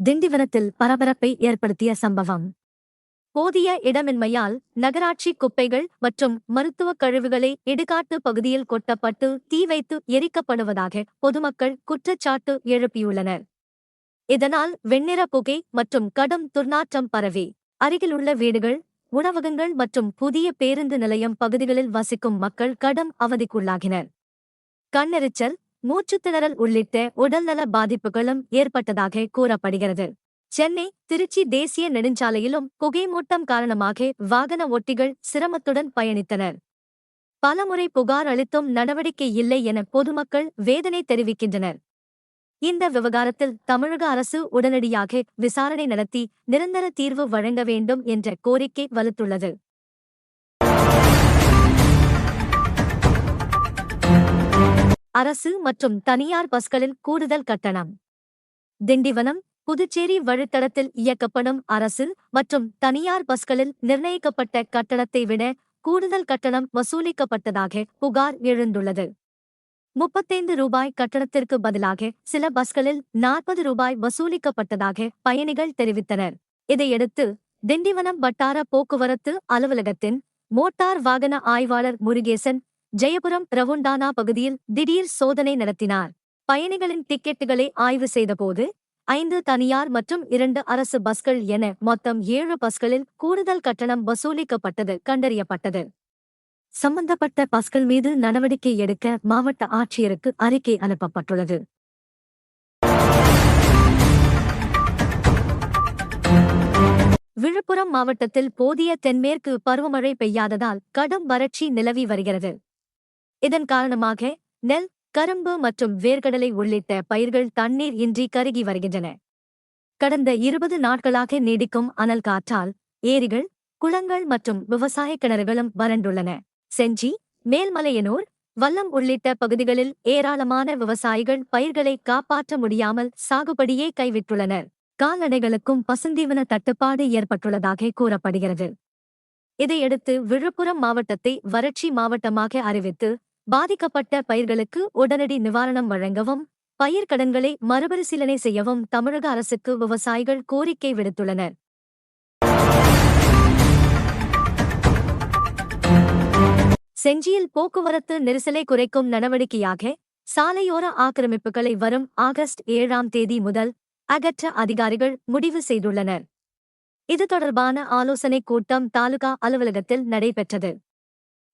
திண்டிவனத்தில் பரபரப்பை ஏற்படுத்திய சம்பவம். போதிய இடமின்மையால் நகராட்சி குப்பைகள் மற்றும் மருத்துவக் கழிவுகளை இடுகாட்டு பகுதியில் கொட்டப்பட்டு தீ வைத்து எரிக்கப்படுவதாக பொதுமக்கள் குற்றச்சாட்டு எழுப்பியுள்ளனர். இதனால் வெண்ணிற புகை மற்றும் கடும் துர்நாற்றம் பரவி அருகிலுள்ள வீடுகள், உணவகங்கள் மற்றும் புதிய பேருந்து நிலையம் பகுதிகளில் வசிக்கும் மக்கள் கடும் அவதிக்குள்ளாகினர். கண்ணெரிச்சல், மூச்சுத்திணறல் உள்ளிட்ட உடல்நல பாதிப்புகளும் ஏற்பட்டதாக கூறப்படுகிறது. சென்னை திருச்சி தேசிய நெடுஞ்சாலையிலும் புகைமூட்டம் காரணமாக வாகன ஓட்டிகள் சிரமத்துடன் பயணித்தனர். பலமுறை புகார் அளித்தும் நடவடிக்கை இல்லை என பொதுமக்கள் வேதனை தெரிவிக்கின்றனர். இந்த விவகாரத்தில் தமிழக அரசு உடனடியாக விசாரணை நடத்தி நிரந்தர தீர்வு வழங்க வேண்டும் என்ற கோரிக்கை வலுத்துள்ளது. அரசு மற்றும் தனியார் பஸ்களில் கூடுதல் கட்டணம். திண்டிவனம், புதுச்சேரி வழித்தடத்தில் இயக்கப்படும் அரசு மற்றும் தனியார் பஸ்களில் நிர்ணயிக்கப்பட்ட கட்டணத்தை விட கூடுதல் கட்டணம் வசூலிக்கப்பட்டதாக புகார் எழுந்துள்ளது. 35 ரூபாய் கட்டணத்திற்கு பதிலாக சில பஸ்களில் 40 ரூபாய் வசூலிக்கப்பட்டதாக பயணிகள் தெரிவித்தனர். இதையடுத்து திண்டிவனம் வட்டார போக்குவரத்து அலுவலகத்தின் மோட்டார் வாகன ஆய்வாளர் முருகேசன் ஜெயபுரம் ரவுண்டானா பகுதியில் திடீர் சோதனை நடத்தினார். பயணிகளின் டிக்கெட்டுகளை ஆய்வு செய்தபோது 5 தனியார் மற்றும் 2 அரசு பஸ்கள் என மொத்தம் 7 பஸ்களில் கூடுதல் கட்டணம் வசூலிக்கப்பட்டது கண்டறியப்பட்டது. சம்பந்தப்பட்ட பஸ்கள் மீது நடவடிக்கை எடுக்க மாவட்ட ஆட்சியருக்கு அறிக்கை அனுப்பப்பட்டுள்ளது. விழுப்புரம் மாவட்டத்தில் போதிய தென்மேற்கு பருவமழை பெய்யாததால் கடும் வறட்சி நிலவி வருகிறது. இதன் காரணமாக நெல், கரும்பு மற்றும் வேர்க்கடலை உள்ளிட்ட பயிர்கள் தண்ணீர் இன்றி கருகி வருகின்றன. கடந்த 20 நாட்களாக நீடிக்கும் அனல் காற்றால் ஏரிகள், குளங்கள் மற்றும் விவசாய கிணறுகளும் வறண்டுள்ளன. செஞ்சி, மேல்மலையனூர், வல்லம் உள்ளிட்ட பகுதிகளில் ஏராளமான விவசாயிகள் பயிர்களை காப்பாற்ற முடியாமல் சாகுபடியே கைவிட்டுள்ளனர். கால்நடைகளுக்கும் பசுந்தீவன தட்டுப்பாடு ஏற்பட்டுள்ளதாக கூறப்படுகிறது. இதையடுத்து விழுப்புரம் மாவட்டத்தை வறட்சி மாவட்டமாக அறிவித்து பாதிக்கப்பட்ட பயிர்களுக்கு உடனடி நிவாரணம் வழங்கவும், பயிர்க்கடன்களை மறுபரிசீலனை செய்யவும் தமிழக அரசுக்கு விவசாயிகள் கோரிக்கை விடுத்துள்ளனர். செஞ்சியில் போக்குவரத்து நெரிசலை குறைக்கும் நடவடிக்கையாக சாலையோர ஆக்கிரமிப்புகளை வரும் ஆகஸ்ட் 7ஆம் தேதி முதல் அகற்ற அதிகாரிகள் முடிவு செய்துள்ளனர். இது தொடர்பான ஆலோசனைக் கூட்டம் தாலுகா அலுவலகத்தில் நடைபெற்றது.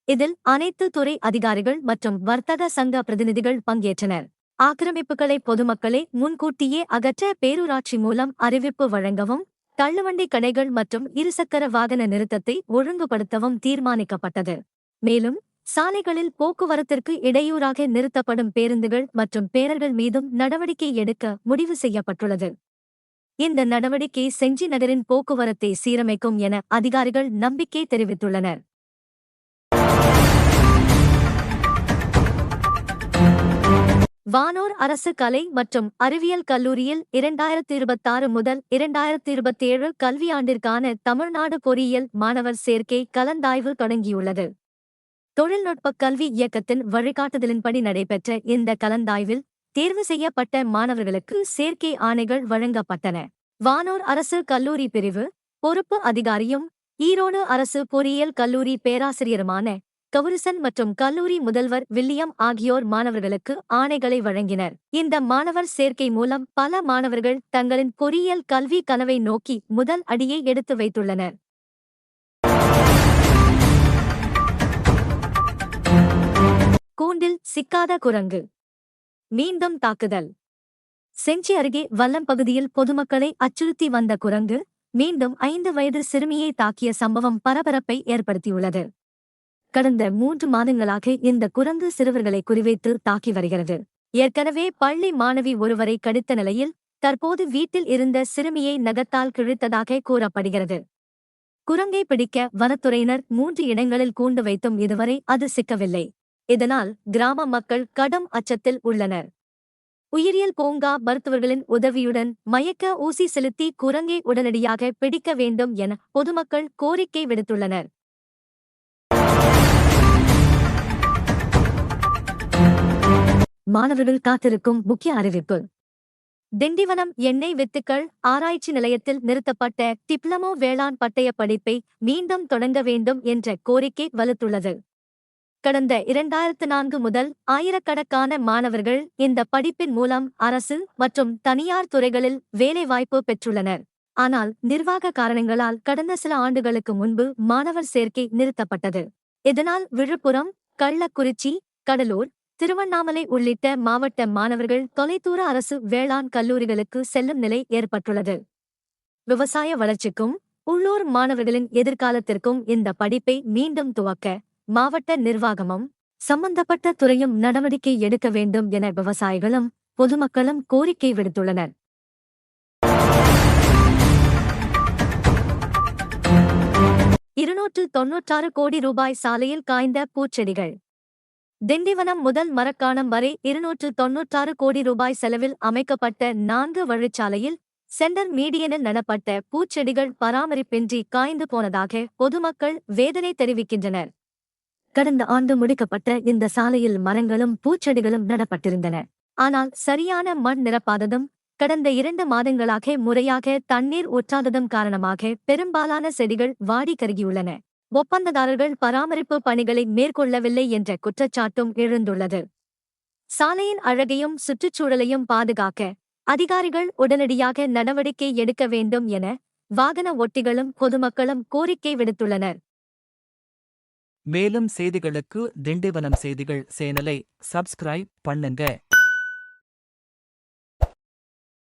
இதில் அனைத்து துறை அதிகாரிகள் மற்றும் வர்த்தக சங்க பிரதிநிதிகள் பங்கேற்றனர். ஆக்கிரமிப்புகளை பொதுமக்களே முன்கூட்டியே அகற்ற பேரூராட்சி மூலம் அறிவிப்பு வழங்கவும், தள்ளுவண்டி கடைகள் மற்றும் இருசக்கர வாகன நிறுத்தத்தை ஒழுங்குபடுத்தவும் தீர்மானிக்கப்பட்டது. மேலும் சாலைகளில் போக்குவரத்திற்கு இடையூறாக நிறுத்தப்படும் பேருந்துகள் மற்றும் பேரர்கள் மீதும் நடவடிக்கை எடுக்க முடிவு செய்யப்பட்டுள்ளது. இந்த நடவடிக்கை செஞ்சி நகரின் போக்குவரத்தை சீரமைக்கும் என அதிகாரிகள் நம்பிக்கை தெரிவித்துள்ளனர். வானூர் அரசு கலை மற்றும் அறிவியல் கல்லூரியில் 2026 முதல் 2027 கல்வியாண்டிற்கான தமிழ்நாடு பொறியியல் மாணவர் சேர்க்கை கலந்தாய்வு தொடங்கியுள்ளது. தொழில்நுட்பக் கல்வி இயக்கத்தின் வழிகாட்டுதலின்படி நடைபெற்ற இந்த கலந்தாய்வில் தேர்வு செய்யப்பட்ட மாணவர்களுக்கு சேர்க்கை ஆணைகள் வழங்கப்பட்டன. வானூர் அரசு கல்லூரி பிரிவு பொறுப்பு அதிகாரியும் ஈரோடு அரசு பொறியியல் கல்லூரி பேராசிரியருமான கவுரிசன் மற்றும் கல்லூரி முதல்வர் வில்லியம் ஆகியோர் மாணவர்களுக்கு ஆணைகளை வழங்கினர். இந்த மாணவர் சேர்க்கை மூலம் பல மாணவர்கள் தங்களின் பொறியியல் கல்வி கனவை நோக்கி முதல் அடியை எடுத்து வைத்துள்ளனர். கூண்டில் சிக்காத குரங்கு, மீண்டும் தாக்குதல். செஞ்சி அருகே வல்லம் பகுதியில் பொதுமக்களை அச்சுறுத்தி வந்த குரங்கு மீண்டும் 5 வயது சிறுமியை தாக்கிய சம்பவம் பரபரப்பை ஏற்படுத்தியுள்ளது. கடந்த 3 மாதங்களாக இந்த குரங்கு சிறுவர்களை குறிவைத்து தாக்கி வருகிறது. ஏற்கனவே பள்ளி மாணவி ஒருவரை கடித்த நிலையில் தற்போது வீட்டில் இருந்த சிறுமியை நகத்தால் கிழித்ததாக கூறப்படுகிறது. குரங்கை பிடிக்க வனத்துறையினர் 3 இடங்களில் கூண்டு வைத்தும் இதுவரை அது சிக்கவில்லை. இதனால் கிராம மக்கள் கடும் அச்சத்தில் உள்ளனர். உயிரியல் பூங்கா மருத்துவர்களின் உதவியுடன் மயக்க ஊசி செலுத்தி குரங்கை உடனடியாக பிடிக்க வேண்டும் என பொதுமக்கள் கோரிக்கை விடுத்துள்ளனர். மாணவர்கள் காத்திருக்கும் முக்கிய அறிவிப்பு. திண்டிவனம் எண்ணெய் வித்துக்கள் ஆராய்ச்சி நிலையத்தில் நிறுத்தப்பட்ட டிப்ளமோ வேளாண் பட்டயப் படிப்பை மீண்டும் தொடங்க வேண்டும் என்ற கோரிக்கை வலுத்துள்ளது. கடந்த 2004 முதல் ஆயிரக்கணக்கான மாணவர்கள் இந்த படிப்பின் மூலம் அரசு மற்றும் தனியார் துறைகளில் வேலைவாய்ப்பு பெற்றுள்ளனர். ஆனால் நிர்வாக காரணங்களால் கடந்த சில ஆண்டுகளுக்கு முன்பு மாணவர் சேர்க்கை நிறுத்தப்பட்டது. இதனால் விழுப்புரம், கள்ளக்குறிச்சி, கடலூர், திருவண்ணாமலை உள்ளிட்ட மாவட்ட மாணவர்கள் தொலைதூர அரசு வேளாண் கல்லூரிகளுக்கு செல்லும் நிலை ஏற்பட்டுள்ளது. விவசாய வளர்ச்சிக்கும் உள்ளூர் மாணவர்களின் எதிர்காலத்திற்கும் இந்த படிப்பை மீண்டும் துவக்க மாவட்ட நிர்வாகமும் சம்பந்தப்பட்ட துறையும் நடவடிக்கை எடுக்க வேண்டும் என விவசாயிகளும் பொதுமக்களும் கோரிக்கை விடுத்துள்ளனர். 296 கோடி ரூபாய் சாலையில் காய்ந்த பூச்செடிகள். திண்டிவனம் முதல் மரக்காணம் வரை 296 கோடி ரூபாய் செலவில் அமைக்கப்பட்ட 4 வழிச்சாலையில் சென்டர் மீடியனில் நடப்பட்ட பூச்செடிகள் பராமரிப்பின்றி காய்ந்து போனதாக பொதுமக்கள் வேதனை தெரிவிக்கின்றனர். கடந்த ஆண்டு முடிக்கப்பட்ட இந்த சாலையில் மரங்களும் பூச்செடிகளும் நடப்பட்டிருந்தன. ஆனால் சரியான மண் நிரப்பாததும் கடந்த 2 மாதங்களாக முறையாக தண்ணீர் ஊற்றாததும் காரணமாக பெரும்பாலான செடிகள் வாடி கருகியுள்ளன. ஒப்பந்ததாரர்கள் பராமரிப்பு பணிகளை மேற்கொள்ளவில்லை என்ற குற்றச்சாட்டும் எழுந்துள்ளது. சாலையின் அழகையும் சுற்றுச்சூழலையும் பாதுகாக்க அதிகாரிகள் உடனடியாக நடவடிக்கை எடுக்க வேண்டும் என வாகன ஓட்டிகளும் பொதுமக்களும் கோரிக்கை விடுத்துள்ளனர். மேலும் செய்திகளுக்கு திண்டிவனம் செய்திகள் சேனலை சப்ஸ்கிரைப் பண்ணுங்க.